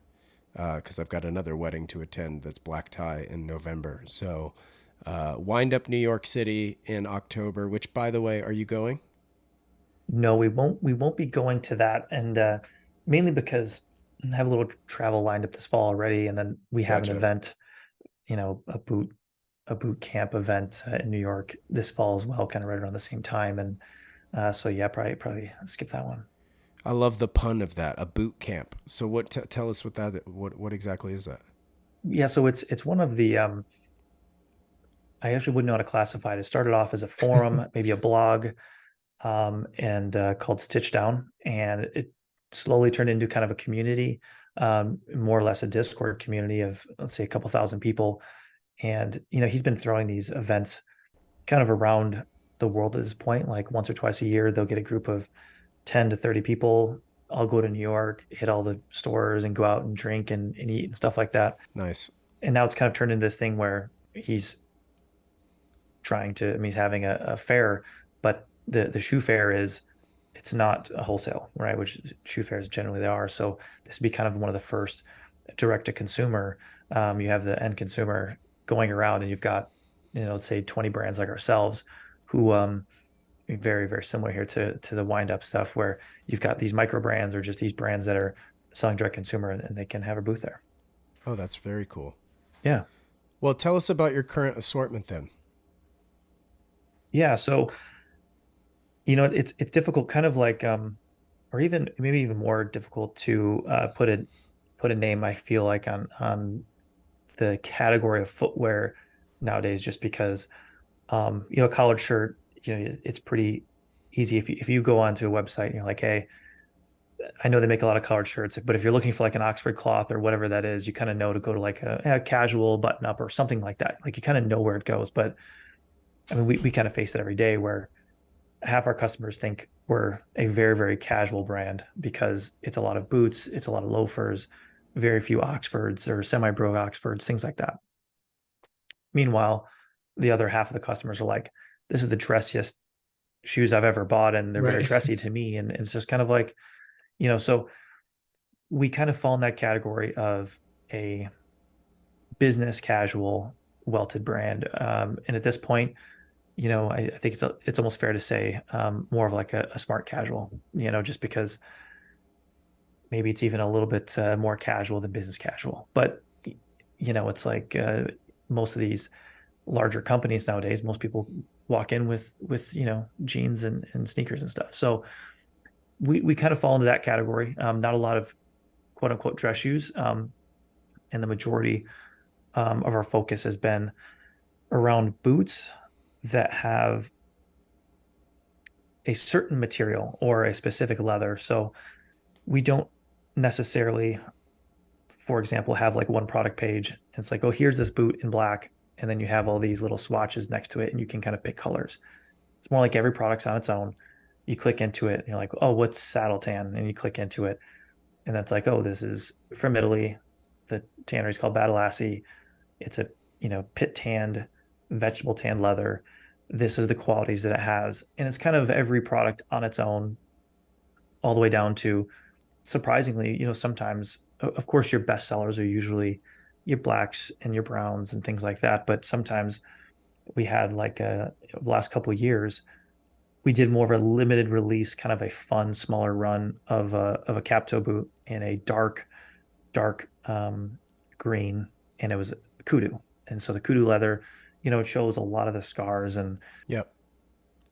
because I've got another wedding to attend that's black tie in November. So wind up New York City in October. Which, by the way, are you going? No, we won't be going to that. And mainly because I have a little travel lined up this fall already. And then we have an Gotcha. event, a boot camp event in New York this fall as well, kind of right around the same time. And so yeah, probably skip that one. I love the pun of that, a boot camp. So what? Tell us what exactly is that? Yeah, so it's one of the I actually wouldn't know how to classify it. It started off as a forum, maybe a blog, and called Stitch Down, and it slowly turned into kind of a community, more or less a Discord community of, let's say, a couple thousand people. And he's been throwing these events kind of around the world at this point, like once or twice a year. They'll get a group of 10 to 30 people. I'll go to New York, hit all the stores, and go out and drink and eat and stuff like that. Nice. And now it's kind of turned into this thing where I mean, he's having a fair, but the shoe fair it's not a wholesale, right? Which shoe fairs generally they are. So this would be kind of one of the first direct to consumer. You have the end consumer going around, and you've got, let's say 20 brands like ourselves who, very, very similar here to the wind up stuff, where you've got these micro brands or just these brands that are selling direct consumer, and they can have a booth there. Oh, that's very cool. Yeah. Well, tell us about your current assortment then. Yeah. So, it's difficult, kind of like, or even maybe even more difficult to put a name, I feel like, on the category of footwear nowadays, just because, a collared shirt, it's pretty easy. If you go onto a website and you're like, hey, I know they make a lot of collared shirts, but if you're looking for like an Oxford cloth or whatever that is, you kind of know to go to like a casual button up or something like that. Like, you kind of know where it goes. But I mean, we kind of face it every day, where half our customers think we're a very, very casual brand because it's a lot of boots, it's a lot of loafers, very few Oxfords or semi-brogue Oxfords, things like that. Meanwhile, the other half of the customers are like, this is the dressiest shoes I've ever bought, and they're very Right. dressy to me. And it's just kind of like, so we kind of fall in that category of a business casual welted brand. And at this point, I think it's almost fair to say, more of like a smart casual, just because maybe it's even a little bit more casual than business casual. But it's like, most of these larger companies nowadays, most people walk in with jeans and sneakers and stuff. So we kind of fall into that category. Not a lot of quote unquote dress shoes, and the majority of our focus has been around boots that have a certain material or a specific leather. So we don't necessarily, for example, have like one product page. And it's like, oh, here's this boot in black. And then you have all these little swatches next to it, and you can kind of pick colors. It's more like every product's on its own. You click into it and you're like, oh, what's saddle tan? And you click into it. And that's like, oh, this is from Italy. The tannery is called Badalassi. It's a, pit tanned, vegetable tanned leather. This is the qualities that it has. And it's kind of every product on its own, all the way down to, surprisingly, sometimes, of course, your best sellers are usually your blacks and your browns and things like that. But sometimes we had like the last couple of years, we did more of a limited release, kind of a fun, smaller run of a cap toe boot in a dark green, and it was kudu. And so the kudu leather, it shows a lot of the scars, and Yep.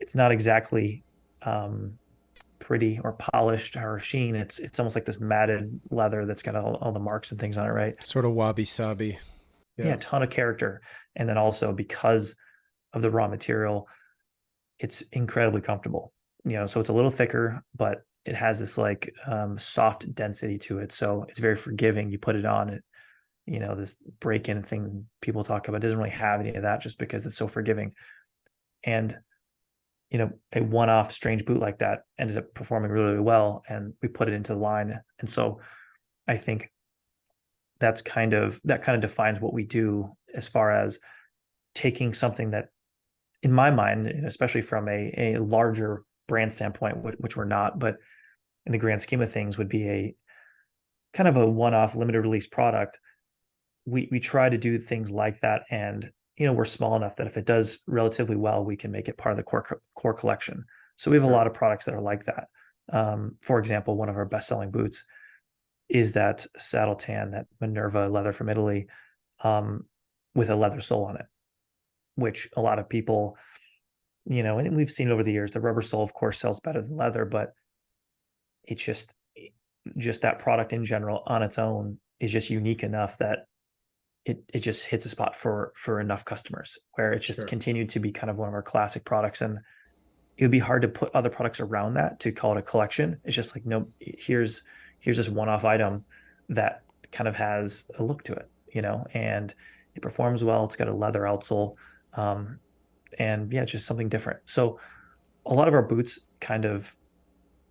it's not exactly pretty or polished or sheen. It's almost like this matted leather that's got all the marks and things on it, right? Sort of wabi sabi. Yeah, Yeah. a ton of character. And then also, because of the raw material, it's incredibly comfortable. So it's a little thicker, but it has this like soft density to it, so it's very forgiving. You put it on it, this break-in thing people talk about doesn't really have any of that just because it's so forgiving. And a one-off strange boot like that ended up performing really, really well, and we put it into the line. And so I think that kind of defines what we do as far as taking something that, in my mind, and especially from a larger brand standpoint, which we're not, but in the grand scheme of things would be a kind of a one-off limited release product. We try to do things like that, and we're small enough that if it does relatively well, we can make it part of the core collection. So we have a Sure. lot of products that are like that. For example, one of our best-selling boots is that saddle tan, that Minerva leather from Italy, um, with a leather sole on it, which a lot of people, and we've seen over the years, the rubber sole, of course, sells better than leather, but it's just that product in general on its own is just unique enough that it just hits a spot for enough customers where it's just Sure. continued to be kind of one of our classic products. And it would be hard to put other products around that to call it a collection. It's just like, no, here's this one-off item that kind of has a look to it, and it performs well. It's got a leather outsole, and yeah, just something different. So a lot of our boots kind of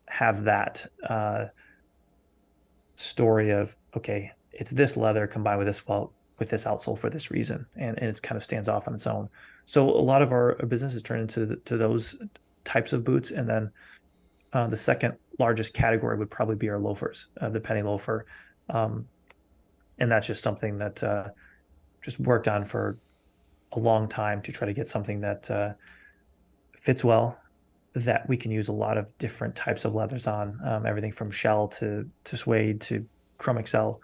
have that story of, okay, it's this leather combined with with this outsole for this reason, and it kind of stands off on its own. So a lot of our business is turned into to those types of boots. And then the second largest category would probably be our loafers, the penny loafer. Um, and that's just something that just worked on for a long time to try to get something that fits well, that we can use a lot of different types of leathers on, everything from shell to suede to chrome excel,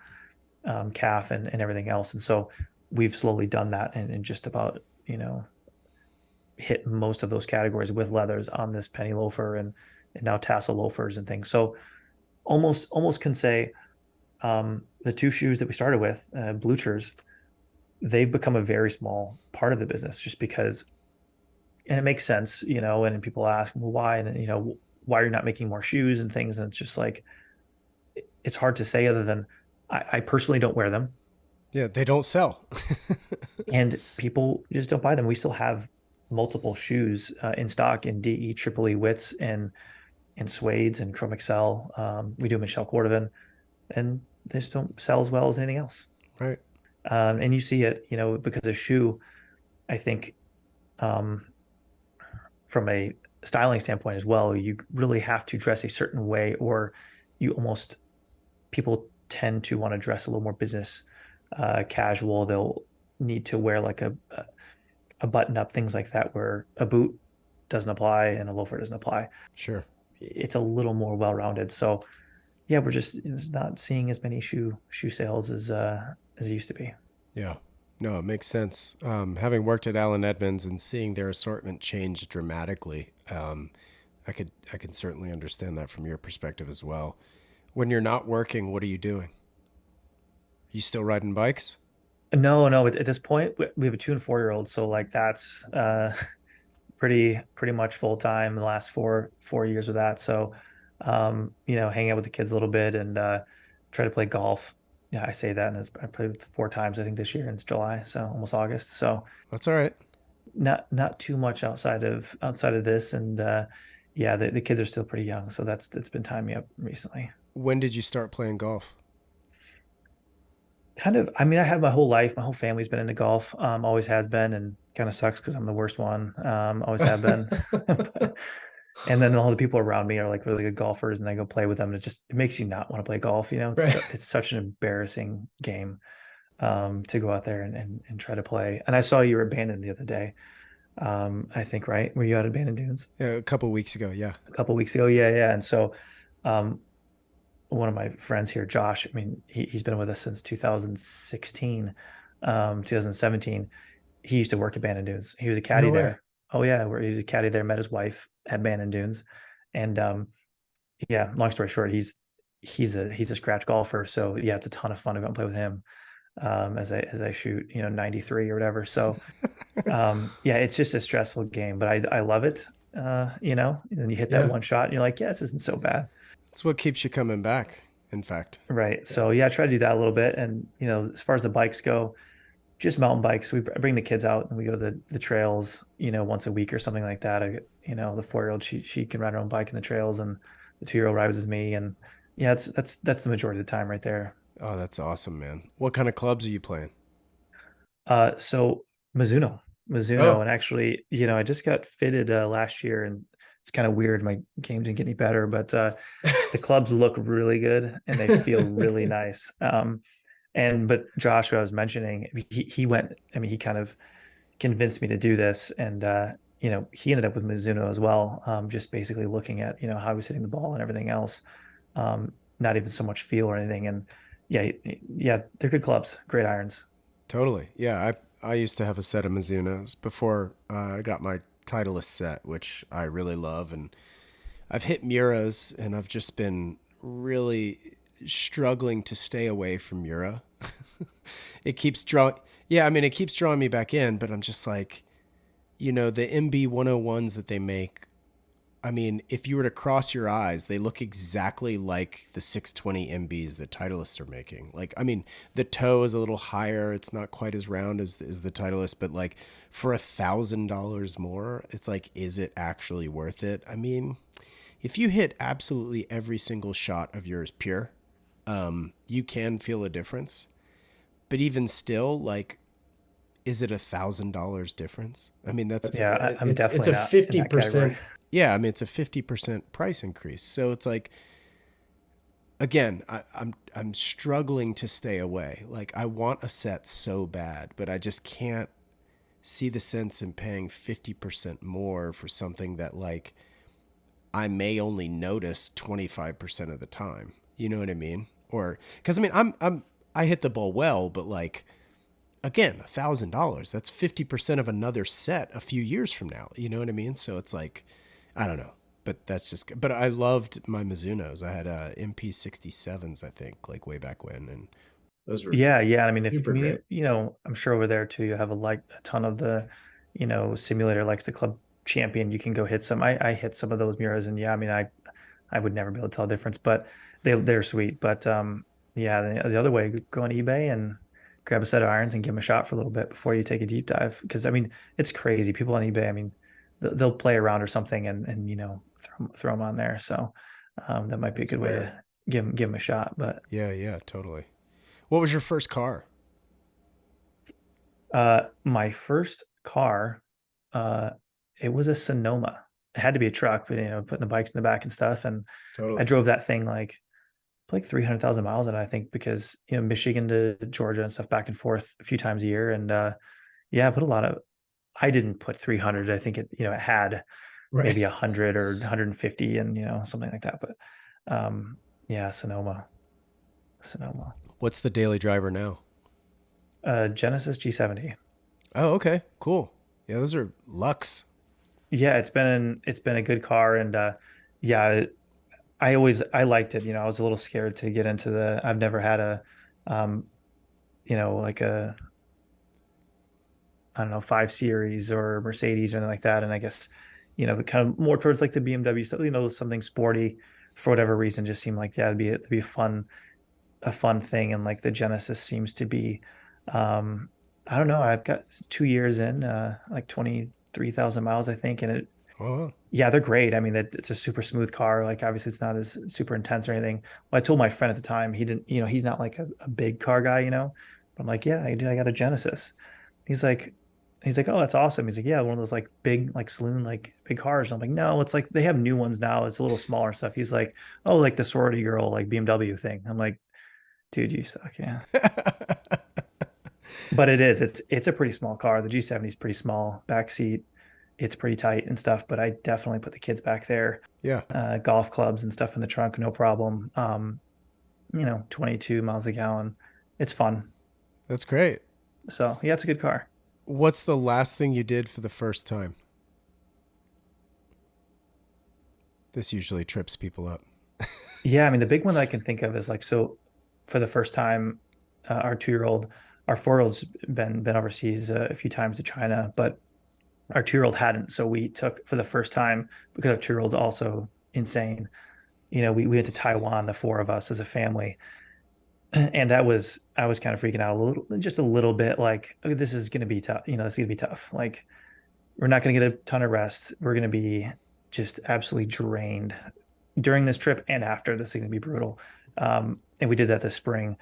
calf, and everything else. And so we've slowly done that, and just about hit most of those categories with leathers on this penny loafer, and now tassel loafers and things. So almost can say the two shoes that we started with, Bluchers, they've become a very small part of the business just because, and it makes sense, and people ask, well, why? And, why you're not making more shoes and things. And it's just like, it's hard to say other than I personally don't wear them, Yeah, they don't sell. and people just don't buy them. We still have multiple shoes in stock in DE, triple E widths, and suedes and chrome excel. We do them in shell cordovan, and they just don't sell as well as anything else. Right. And you see it, because a shoe, I think, um, from a styling standpoint as well, you really have to dress a certain way, or you almost, people tend to want to dress a little more business casual. They'll need to wear like a button up, things like that, where a boot doesn't apply and a loafer doesn't apply. Sure. It's a little more well rounded. So yeah, we're just not seeing as many shoe sales as it used to be. Yeah. No, it makes sense. Having worked at Allen Edmonds and seeing their assortment change dramatically, I can certainly understand that from your perspective as well. When you're not working, what are you doing? You still riding bikes? No, no. At this point, we have a 2 and 4 year old, so like that's pretty much full time the last four years with that. So, hang out with the kids a little bit, and try to play golf. Yeah, I say that, and I played 4 times I think this year, and it's July, so almost August. So That's all right. not too much outside of this, and yeah, the kids are still pretty young, so that's been tying me up recently. When did you start playing golf? Kind of, I mean, I have my whole life, my whole family's been into golf, always has been, and kind of sucks because I'm the worst one, always have been. And then all the people around me are like really good golfers, and I go play with them, and it makes you not want to play golf. Right. It's such an embarrassing game, to go out there and try to play. And I saw you were abandoned the other day. I think, right? Were you out at Abandoned Dunes Yeah, a couple weeks ago. Yeah. a couple weeks ago? Yeah, yeah. And so, um, one of my friends here, Josh, I mean, he's been with us since 2016, 2017. He used to work at Abandoned Dunes. He was a caddy No way. there. Oh yeah, where he was a caddy there, met his wife at Abandoned Dunes. And yeah, long story short, he's a scratch golfer. So yeah, it's a ton of fun to go and play with him. As I shoot, 93 or whatever. So yeah, it's just a stressful game, but I love it. And then you hit that Yeah. one shot and you're like, yeah, this isn't so bad. It's what keeps you coming back, in fact. Right. Yeah. So yeah, I try to do that a little bit. And as far as the bikes go, just mountain bikes. I bring the kids out and we go to the trails, once a week or something like that. The 4-year-old, she can ride her own bike in the trails, and the 2-year-old rides with me. And yeah, that's the majority of the time right there. Oh, that's awesome, man. What kind of clubs are you playing? So Mizuno, Oh, and actually, I just got fitted last year, and it's kind of weird. My game didn't get any better, but the clubs look really good and they feel really nice. But Josh, who I was mentioning, he went. I mean, he kind of convinced me to do this, and he ended up with Mizuno as well. Just basically looking at how he was hitting the ball and everything else. Not even so much feel or anything. And yeah, yeah, they're good clubs, great irons. totally. Yeah, I used to have a set of Mizunos before I got my Titleist set, which I really love, and I've hit Muras, and I've just been really struggling to stay away from Mura. It keeps drawing. Yeah, I mean, it keeps drawing me back in, but I'm just like, the MB 101s that they make. I mean, if you were to cross your eyes, they look exactly like the 620 MBs that Titleists are making. Like, I mean, the toe is a little higher. It's not quite as round as the Titleist, but like for $1,000 more, it's like, is it actually worth it? I mean, if you hit absolutely every single shot of yours pure, you can feel a difference. But even still, like, is it $1,000 difference? I mean, Yeah, I'm it's definitely a not in that category. 50%. Yeah, I mean, it's a 50% price increase. So it's like, again, I'm struggling to stay away. Like, I want a set so bad, but I just can't see the sense in paying 50% more for something that, like, I may only notice 25% of the time. You know what I mean? Or because I mean, I hit the ball well, but like, again, $1,000. That's 50% of another set a few years from now. You know what I mean? So it's like, I don't know. But that's just. But I loved my Mizunos. I had MP67s, I think, like way back when, and those were Yeah, yeah. I mean, if I super mean, great. I'm sure over there too, you have a ton of the, simulator likes the club champion. You can go hit some. I hit some of those mirrors, and yeah, I mean, I would never be able to tell a difference, but they're sweet. But yeah, the other way, go on eBay and grab a set of irons and give them a shot for a little bit before you take a deep dive. Because I mean, it's crazy. People on eBay, I mean, they'll play around or something, and throw them on there. So that might be a That's good way rare. to give them a shot. But Yeah, yeah, totally. What was your first car? my first car, uh, it was a Sonoma. It had to be a truck, but putting the bikes in the back and stuff. And I Totally. drove that thing like 300,000 miles, and I think because Michigan to Georgia and stuff back and forth a few times a year. And yeah, I put a lot of. I didn't put 300. I think it had Right. maybe 100 or 150, and something like that. But yeah, Sonoma, What's the daily driver now? Genesis G70. Oh, okay, cool. Yeah, those are Lux. Yeah, it's been a good car, and yeah, I liked it. I was a little scared to get into the. I've never had a, um, like a, I don't know, 5 Series or Mercedes or anything like that. And I guess, kind of more towards like the BMW stuff, something sporty for whatever reason just seemed like, yeah, it'd be a fun thing. And like the Genesis seems to be, um, I don't know, I've got 2 years in, like 23,000 miles, I think. And Oh, yeah, they're great. I mean, it's a super smooth car. Like obviously it's not as super intense or anything. Well, I told my friend at the time, he didn't, he's not like a big car guy, but I'm like, yeah, I got a Genesis. He's like, he's like, oh, that's awesome. He's like, yeah, one of those like big, like saloon, like big cars. I'm like, no, it's like they have new ones now. It's a little smaller stuff. He's like, oh, like the sorority girl, like BMW thing. I'm like, dude, you suck. Yeah. But it's a pretty small car. The G70 is pretty small. Back seat, it's pretty tight and stuff. But I definitely put the kids back there, yeah, golf clubs and stuff in the trunk, no problem. 22 miles a gallon. It's fun. that's great. So yeah, it's a good car. What's the last thing you did for the first time? This usually trips people up. Yeah, I mean the big one that I can think of is like, so for the first time, our 2-year-old, our 4-year-old's been overseas a few times to China, but our 2-year-old hadn't. So we took for the first time, because our 2-year-old's also insane. We went to Taiwan, the four of us as a family, and I was kind of freaking out just a little bit, like, okay, this is going to be tough. This is going to be tough. Like, we're not going to get a ton of rest. We're going to be just absolutely drained during this trip and after. This is going to be brutal. And we did that this spring,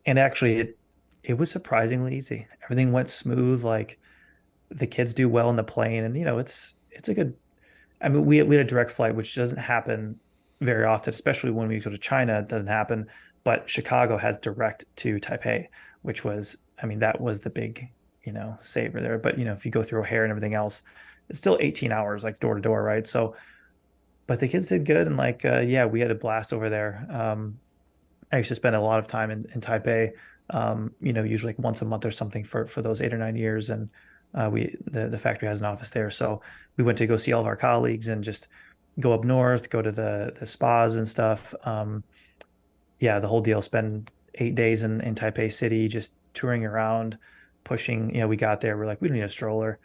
and actually, it was surprisingly easy. Everything went smooth. Like, the kids do well in the plane, and it's a good. I mean, we had a direct flight, which doesn't happen very often, especially when we go to China. It doesn't happen, but Chicago has direct to Taipei, which was, I mean, that was the big, saver there. But if you go through O'Hare and everything else, it's still 18 hours, like door to door, right? So, but the kids did good, and like, yeah, we had a blast over there. I used to spend a lot of time in Taipei, usually like once a month or something for those 8 or 9 years. And the factory has an office there. So we went to go see all of our colleagues and just go up north, go to the spas and stuff. Yeah, the whole deal. Spend 8 days in Taipei City, just touring around, pushing. We got there. We're like, we don't need a stroller.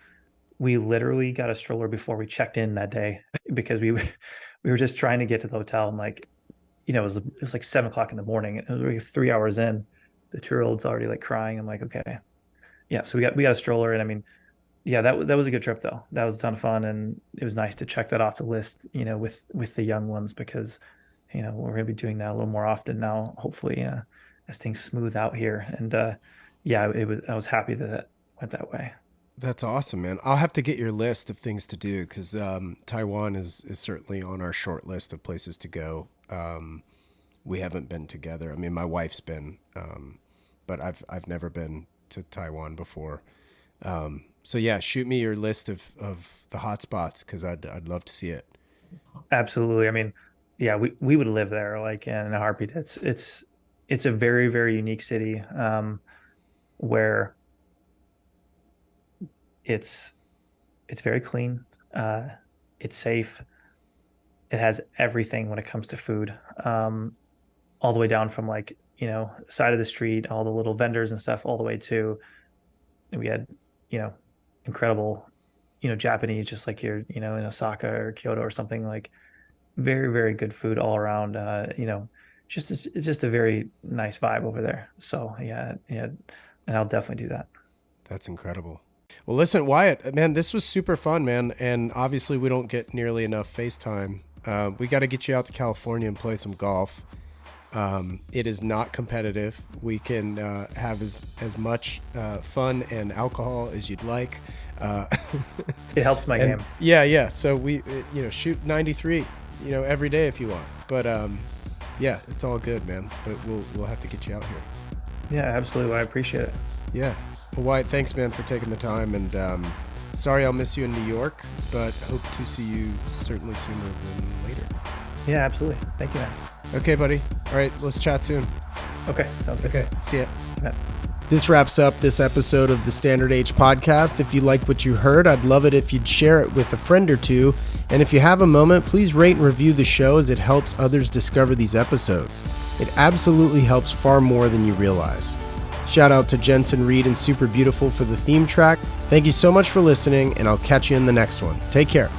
We literally got a stroller before we checked in that day because we were just trying to get to the hotel, and like, it was like 7 o'clock in the morning. It was like 3 hours in. The 2-year-old's already like crying. I'm like, okay, yeah. So we got a stroller, and I mean, yeah, that was a good trip though. That was a ton of fun, and it was nice to check that off the list, with the young ones, because we're going to be doing that a little more often now, hopefully, as things smooth out here. And yeah, I was happy that it went that way. That's awesome, man. I'll have to get your list of things to do because Taiwan is certainly on our short list of places to go. We haven't been together. I mean, my wife's been, but I've never been to Taiwan before. So yeah, shoot me your list of the hot spots because I'd love to see it. Absolutely. I mean, yeah, we would live there like in a heartbeat. It's a very, very unique city, where it's it's very clean. It's safe. It has everything when it comes to food, all the way down from, like, side of the street, all the little vendors and stuff, all the way to, we had, you know, incredible, Japanese, just like here, in Osaka or Kyoto or something, like very, very good food all around. It's just a very nice vibe over there. So yeah, yeah, and I'll definitely do that. That's incredible. Well, listen, Wyatt, man, this was super fun, man. And obviously we don't get nearly enough FaceTime. We got to get you out to California and play some golf. It is not competitive. We can have as much fun and alcohol as you'd like. It helps my game. Yeah. So we, shoot 93, every day if you want. But yeah, it's all good, man. But we'll have to get you out here. Yeah, absolutely. I appreciate it. Yeah. Well, Wyatt, thanks, man, for taking the time. And sorry I'll miss you in New York, but hope to see you certainly sooner than later. Yeah, absolutely. Thank you, man. Okay, buddy. All right, let's chat soon. Okay, sounds good. Okay, see ya. Yeah. This wraps up this episode of the Standard Age podcast. If you like what you heard, I'd love it if you'd share it with a friend or two. And if you have a moment, please rate and review the show as it helps others discover these episodes. It absolutely helps far more than you realize. Shout out to Jensen Reed and Super Beautiful for the theme track. Thank you so much for listening, and I'll catch you in the next one. Take care.